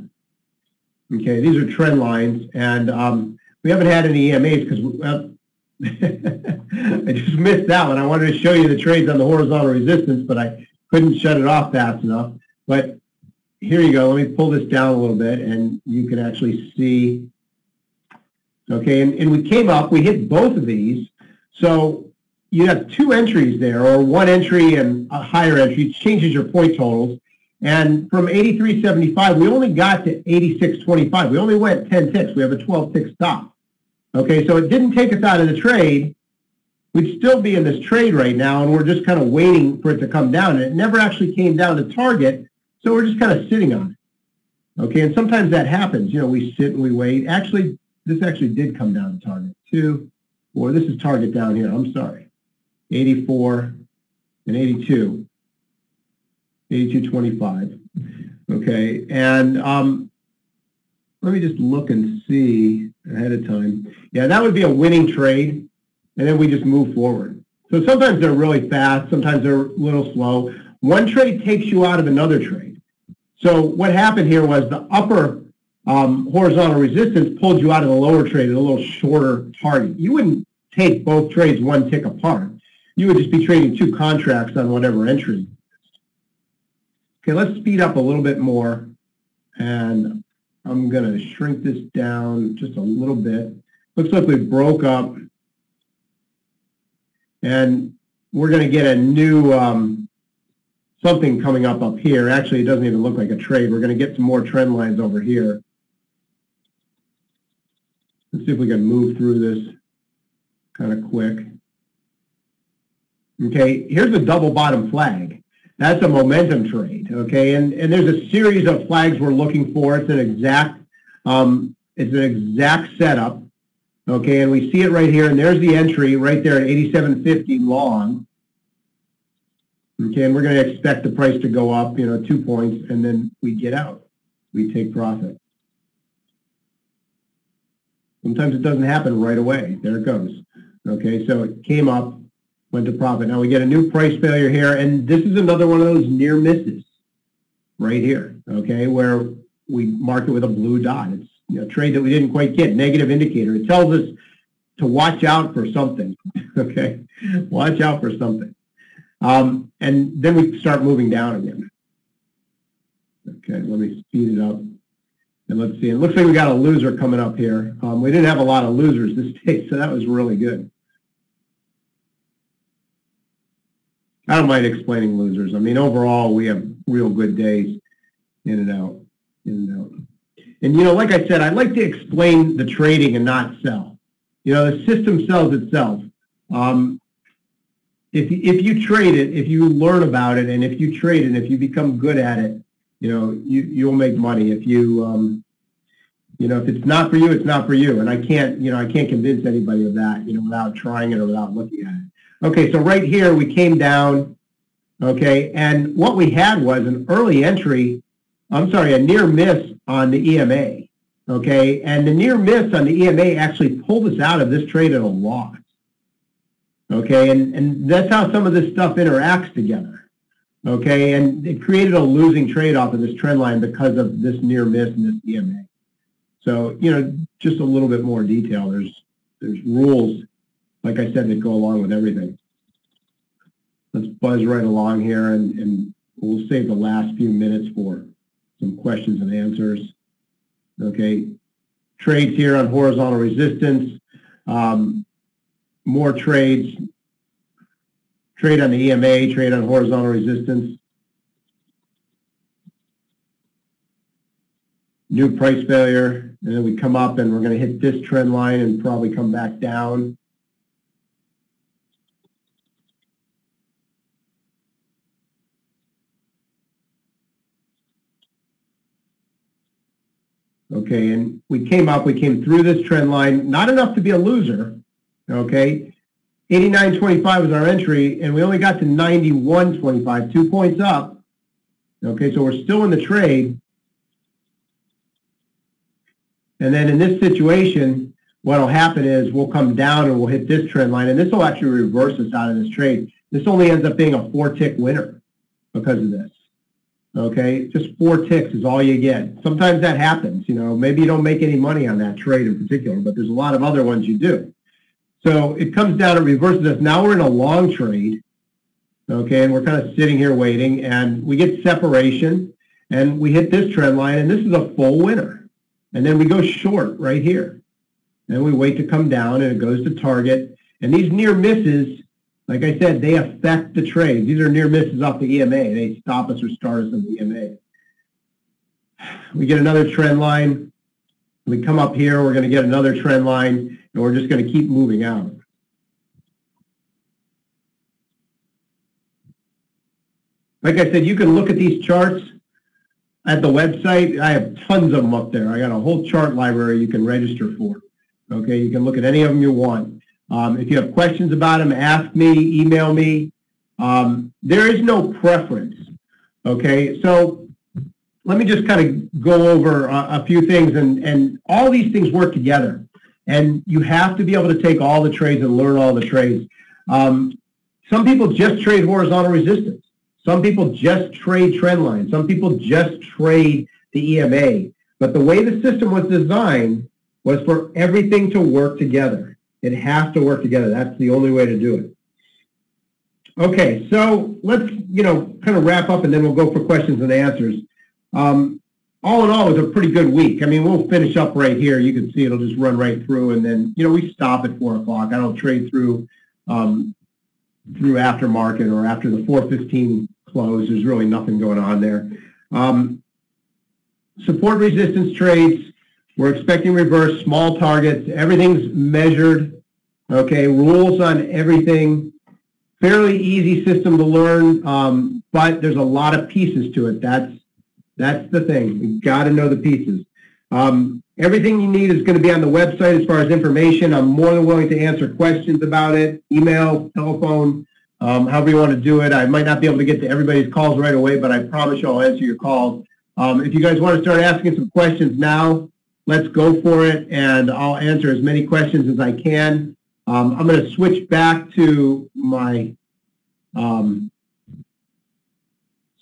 Okay, these are trend lines, and we haven't had any EMAs because I just missed that one. I wanted to show you the trades on the horizontal resistance, but I couldn't shut it off fast enough. But here you go. Let me pull this down a little bit, and you can actually see. Okay, and we came up. We hit both of these. So you have 2 entries there, or 1 entry and a higher entry. It changes your point totals. And from 83.75, we only got to 86.25. We only went 10 ticks. We have a 12-tick stop. Okay, so it didn't take us out of the trade. We'd still be in this trade right now, and we're just kind of waiting for it to come down. And it never actually came down to target, so we're just kind of sitting on it. Okay, and sometimes that happens. You know, we sit and we wait. Actually, this actually did come down to target. 2, 4. This is target down here. I'm sorry. 84 and 82. 82.25. Okay, and let me just look and see ahead of time. Yeah, that would be a winning trade, and then we just move forward. So sometimes they're really fast, sometimes they're a little slow. One trade takes you out of another trade. So what happened here was the upper horizontal resistance pulled you out of the lower trade at a little shorter target. You wouldn't take both trades 1 tick apart. You would just be trading 2 contracts on whatever entry. Okay, let's speed up a little bit more, and I'm going to shrink this down just a little bit. Looks like we broke up, and we're going to get a new something coming up here. Actually, it doesn't even look like a trade. We're going to get some more trend lines over here. Let's see if we can move through this kind of quick. Okay, here's a double bottom flag. That's a momentum trade, okay? And there's a series of flags we're looking for. It's an exact setup, okay? And we see it right here, and there's the entry right there at 87.50 long. Okay, and we're going to expect the price to go up, 2 points, and then we get out. We take profit. Sometimes it doesn't happen right away. There it goes. Okay, so it came up, went to profit. Now we get a new price failure here, and this is another one of those near misses right here, okay, where we mark it with a blue dot. It's a trade that we didn't quite get, negative indicator. It tells us to watch out for something, okay? Watch out for something. And then we start moving down again. Okay, let me speed it up. And let's see. It looks like we got a loser coming up here. We didn't have a lot of losers this day, so that was really good. I don't mind explaining losers. I mean, overall, we have real good days in and out, in and out. And, like I said, I like to explain the trading and not sell. The system sells itself. If you trade it, if you learn about it, and if you trade it, and if you become good at it, you'll make money. If if it's not for you, it's not for you. And I can't convince anybody of that, without trying it or without looking at it. Okay, so right here we came down, okay, and what we had was an early entry, a near miss on the EMA, okay, and the near miss on the EMA actually pulled us out of this trade at a loss. Okay, and that's how some of this stuff interacts together. Okay, and it created a losing trade off of this trend line because of this near miss and this EMA. So, just a little bit more detail. There's rules, like I said, that go along with everything. Let's buzz right along here, and we'll save the last few minutes for some questions and answers. Okay, trades here on horizontal resistance. More trades, trade on the EMA, trade on horizontal resistance. New price failure, and then we come up and we're going to hit this trend line and probably come back down. Okay, and we came through this trend line, not enough to be a loser. Okay, 89.25 was our entry, and we only got to 91.25, 2 points up. Okay, so we're still in the trade. And then in this situation, what will happen is we'll come down and we'll hit this trend line, and this will actually reverse us out of this trade. This only ends up being a 4-tick winner because of this. Okay, just 4 ticks is all you get. Sometimes that happens. Maybe you don't make any money on that trade in particular, but there's a lot of other ones you do. So it comes down and reverses us. Now we're in a long trade, okay, and we're kind of sitting here waiting, and we get separation, and we hit this trend line, and this is a full winner. And then we go short right here. Then we wait to come down, and it goes to target. And these near misses, like I said, they affect the trade. These are near misses off the EMA. They stop us or start us in the EMA. We get another trend line. We come up here, we're going to get another trend line, and we're just going to keep moving out. Like I said, you can look at these charts at the website. I have tons of them up there. I got a whole chart library you can register for. Okay, you can look at any of them you want. If you have questions about them, ask me, email me. There is no preference. Okay, so let me just kind of go over a few things, and all these things work together. And you have to be able to take all the trades and learn all the trades. Some people just trade horizontal resistance. Some people just trade trend lines. Some people just trade the EMA. But the way the system was designed was for everything to work together. It has to work together. That's the only way to do it. Okay, so let's kind of wrap up, and then we'll go for questions and answers. All in all, it was a pretty good week. I mean, we'll finish up right here. You can see it'll just run right through, and then we stop at 4 o'clock. I don't trade through aftermarket or after the 4:15 close. There's really nothing going on there. Support resistance trades. We're expecting reverse, small targets. Everything's measured. Okay, rules on everything. fairly easy system to learn, but there's a lot of pieces to it. That's the thing. You've got to know the pieces. Everything you need is going to be on the website as far as information. I'm more than willing to answer questions about it, email, telephone, however you want to do it. I might not be able to get to everybody's calls right away, but I promise you I'll answer your calls. If you guys want to start asking some questions now, let's go for it, and I'll answer as many questions as I can. I'm going to switch back to my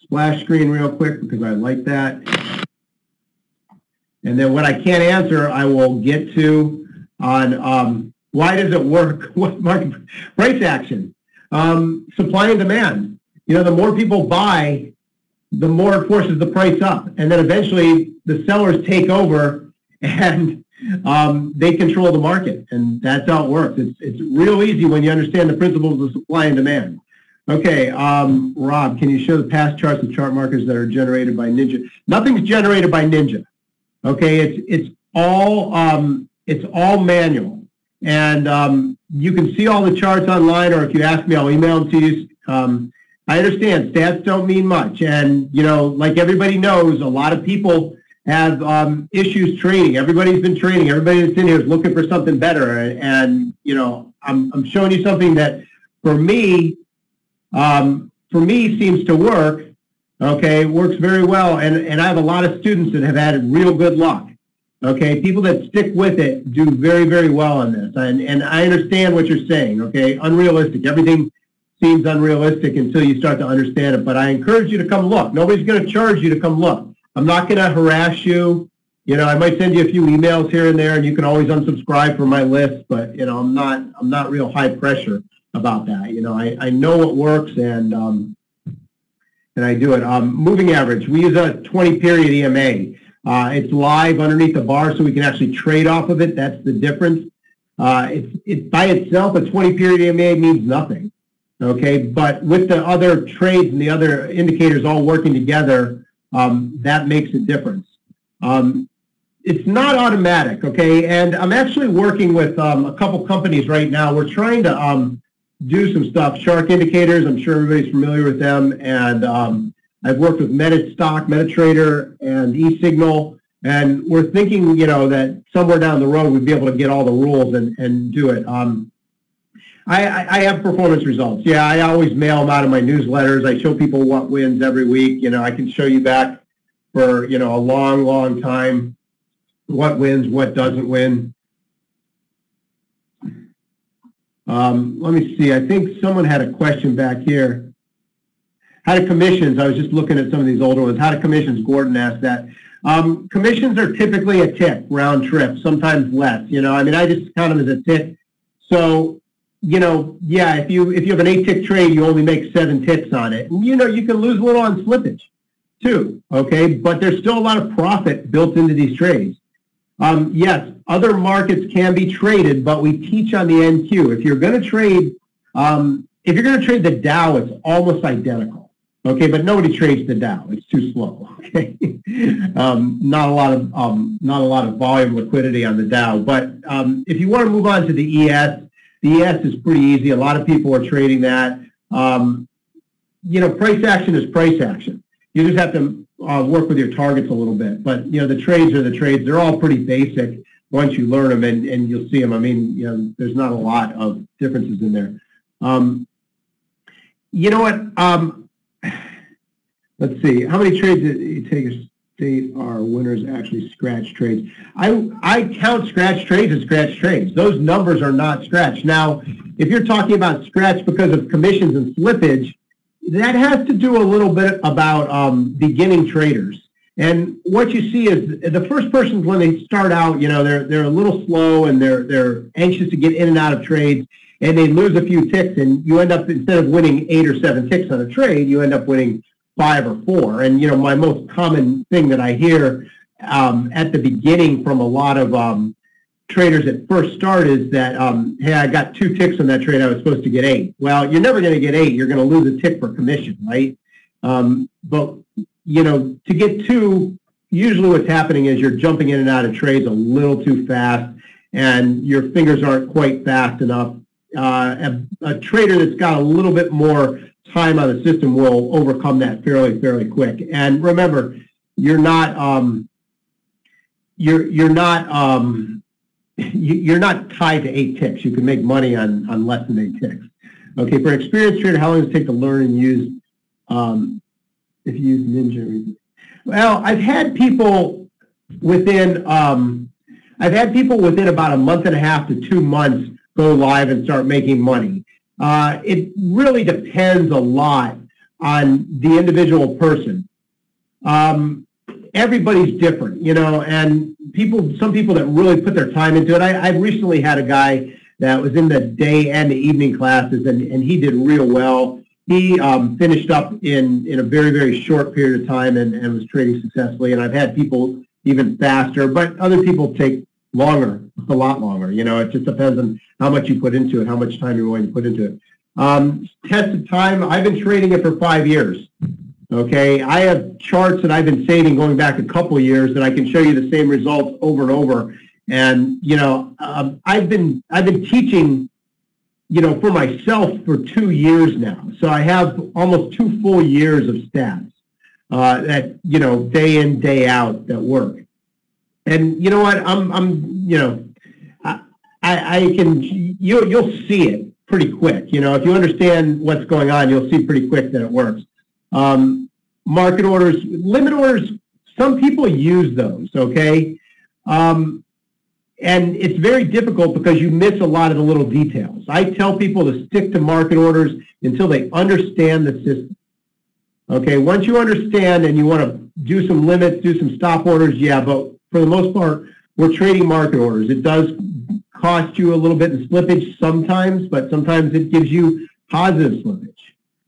splash screen real quick because I like that. And then what I can't answer, I will get to on why does it work? What market price action? Supply and demand. The more people buy, the more it forces the price up. And then eventually the sellers take over and they control the market. And that's how it works. It's real easy when you understand the principles of supply and demand. Okay, Rob, can you show the past charts of chart markers that are generated by Ninja? Nothing's generated by Ninja. Okay, it's all manual, and you can see all the charts online, or if you ask me, I'll email them to you. I understand stats don't mean much, and like everybody knows, a lot of people have issues trading. Everybody's been trading. Everybody that's in here is looking for something better, and I'm showing you something that for me seems to work. Okay, works very well, and I have a lot of students that have had real good luck. Okay, people that stick with it do very, very well on this, and I understand what you're saying. Okay, unrealistic. Everything seems unrealistic until you start to understand it, but I encourage you to come look. Nobody's going to charge you to come look. I'm not going to harass you. I might send you a few emails here and there, and you can always unsubscribe from my list, but I'm not real high pressure about that. I know what works, and I do it. Moving average, we use a 20-period EMA. It's live underneath the bar, so we can actually trade off of it. That's the difference. It's by itself, a 20-period EMA means nothing. Okay, but with the other trades and the other indicators all working together, that makes a difference. It's not automatic, okay? And I'm actually working with a couple companies right now. We're trying to do some stuff. Shark Indicators, I'm sure everybody's familiar with them, and I've worked with MetaStock, MetaTrader, and eSignal, and we're thinking, that somewhere down the road we'd be able to get all the rules and do it. I have performance results. Yeah, I always mail them out of my newsletters. I show people what wins every week. I can show you back for, a long, long time what wins, what doesn't win. Let me see. I think someone had a question back here. How do commissions? I was just looking at some of these older ones. How do commissions? Gordon asked that. Commissions are typically a tick round trip, sometimes less. I just count them as a tick. So, yeah, if you have an 8-tick trade, you only make 7 ticks on it. And, you can lose a little on slippage too. Okay, but there's still a lot of profit built into these trades. Yes, other markets can be traded, but we teach on the NQ. If you're going to trade, the Dow, it's almost identical. Okay, but nobody trades the Dow. It's too slow. Okay, not a lot of volume liquidity on the Dow. But if you want to move on to the ES is pretty easy. A lot of people are trading that. Price action is price action. You just have to work with your targets a little bit. But, the trades are the trades. They're all pretty basic once you learn them, and you'll see them. I mean, there's not a lot of differences in there. You know what? Let's see. How many trades did you take a state are winners actually scratch trades? I count scratch trades as scratch trades. Those numbers are not scratch. Now, if you're talking about scratch because of commissions and slippage, that has to do a little bit about beginning traders. And what you see is the first persons, when they start out, they're a little slow and they're anxious to get in and out of trades, and they lose a few ticks, and you end up, instead of winning 8 or 7 ticks on a trade, you end up winning 5 or 4. And my most common thing that I hear at the beginning from a lot of traders at first start is that, hey, I got 2 ticks on that trade, I was supposed to get 8. Well, you're never going to get 8. You're going to lose a tick for commission, right? But to get 2, usually what's happening is you're jumping in and out of trades a little too fast, and your fingers aren't quite fast enough. a trader that's got a little bit more time on the system will overcome that fairly quick. And remember, you're not tied to 8 ticks. You can make money on less than 8 ticks. Okay, for an experienced trader, how long does it take to learn and use? If you use Ninja, well, I've had people within about a month and a half to 2 months go live and start making money. It really depends a lot on the individual person. Everybody's different, you know, and some people that really put their time into it. I've recently had a guy that was in the day and the evening classes, and he did real well. He finished up in a very short period of time and was trading successfully. And I've had people even faster, but other people take longer, a lot longer. You know, it just depends on how much you put into it, how much time you're willing to put into it. Tested time, I've been trading it for 5 years. Okay, I have charts that I've been saving going back a couple of years that I can show you the same results over and over. And you know, I've been teaching, you know, for myself for 2 years now. So I have almost 2 full years of stats that, you know, day in, day out that work. And you know what? You know, I can. You'll see it pretty quick. You know, if you understand what's going on, you'll see pretty quick that it works. Market orders, limit orders, some people use those, okay? And it's very difficult because you miss a lot of the little details. I tell people to stick to market orders until they understand the system. Okay, once you understand and you want to do some limits, do some stop orders, yeah, but for the most part, we're trading market orders. It does cost you a little bit in slippage sometimes, but sometimes it gives you positive slippage.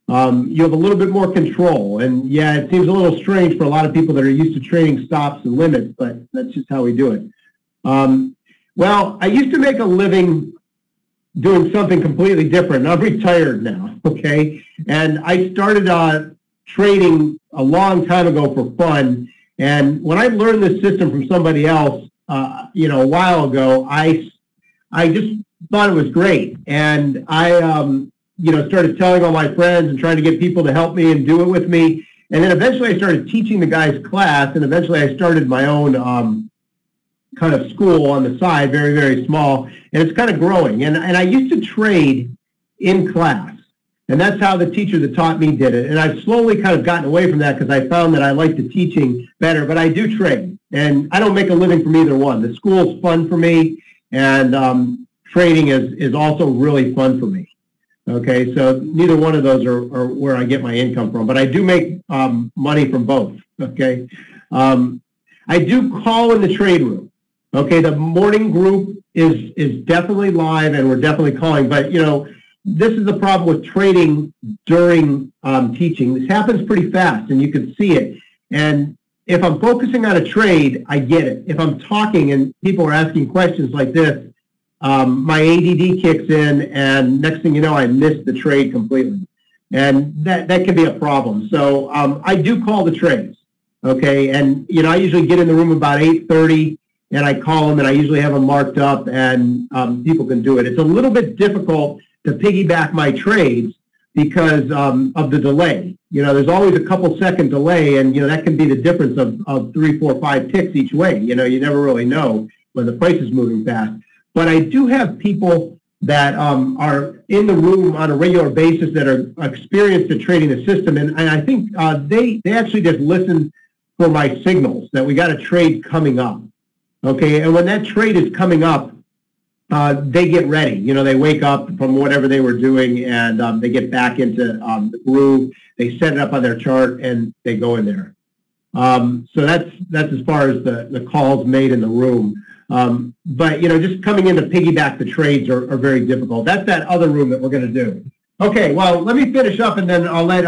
You have a little bit more control, and yeah, it seems a little strange for a lot of people that are used to trading stops and limits, but that's just how we do it. Well, I used to make a living doing something completely different. I'm retired now, okay? And I started trading a long time ago for fun, and when I learned this system from somebody else, you know, a while ago, I just thought it was great, and I you know, started telling all my friends and trying to get people to help me and do it with me. And then eventually I started teaching the guys class, and eventually I started my own kind of school on the side, very small, and it's kind of growing. And I used to trade in class, and that's how the teacher that taught me did it. And I've slowly kind of gotten away from that because I found that I like the teaching better, but I do trade. And I don't make a living from either one. The school's fun for me, and trading is also really fun for me. Okay, so neither one of those are where I get my income from, but I do make money from both, okay? I do call in the trade room, okay? The morning group is definitely live, and we're definitely calling, but, you know, this is the problem with trading during teaching. This happens pretty fast, and you can see it, and if I'm focusing on a trade, I get it. If I'm talking and people are asking questions like this, my ADD kicks in, and next thing you know, I miss the trade completely. And that can be a problem. So I do call the trades, okay? And, you know, I usually get in the room about 8:30, and I call them, and I usually have them marked up, and people can do it. It's a little bit difficult to piggyback my trades because of the delay. You know, there's always a couple-second delay, and, you know, that can be the difference of 3, 4, 5 ticks each way. You know, you never really know when the price is moving fast. But I do have people that are in the room on a regular basis that are experienced at trading the system, and I think they actually just listen for my signals that we got a trade coming up. Okay, and when that trade is coming up, they get ready. You know, they wake up from whatever they were doing, and they get back into the groove. They set it up on their chart, and they go in there. So that's as far as the calls made in the room. But, you know, just coming in to piggyback the trades are very difficult. That's that other room that we're going to do. Okay, well, let me finish up, and then I'll let,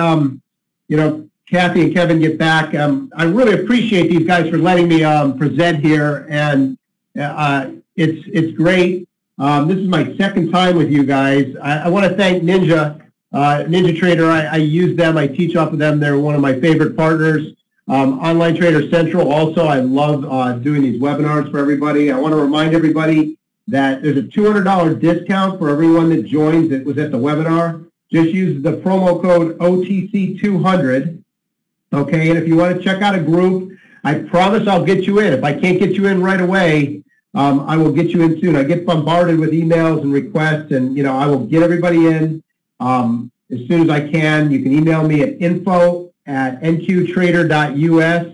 you know, Kathy and Kevin get back. I really appreciate these guys for letting me present here, and it's great. This is my second time with you guys. I want to thank Ninja Trader. I use them. I teach off of them. They're one of my favorite partners. Online Trader Central also, I love doing these webinars for everybody. I want to remind everybody that there's a $200 discount for everyone that joins that was at the webinar. Just use the promo code OTC200. Okay, and if you want to check out a group, I promise I'll get you in. If I can't get you in right away, I will get you in soon. I get bombarded with emails and requests, and I will get everybody in as soon as I can. You can email me at info@nqtrader.us.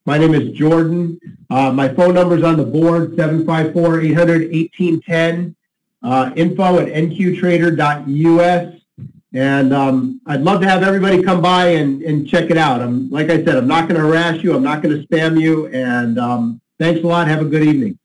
My name is Jordan. My phone number is on the board, 754-800-1810, info@nqtrader.us. And I'd love to have everybody come by and check it out. Like I said, I'm not going to harass you. I'm not going to spam you. And thanks a lot. Have a good evening.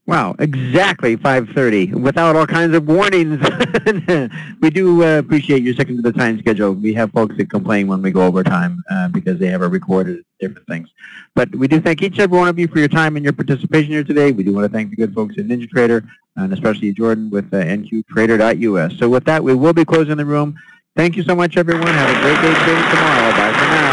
Wow, exactly 5:30, without all kinds of warnings. We do appreciate you sticking to the time schedule. We have folks that complain when we go over time because they have recorded different things. But we do thank each and every one of you for your time and your participation here today. We do want to thank the good folks at NinjaTrader, and especially Jordan with nqtrader.us. So with that, we will be closing the room. Thank you so much, everyone. Have a great day today and tomorrow. Bye for now.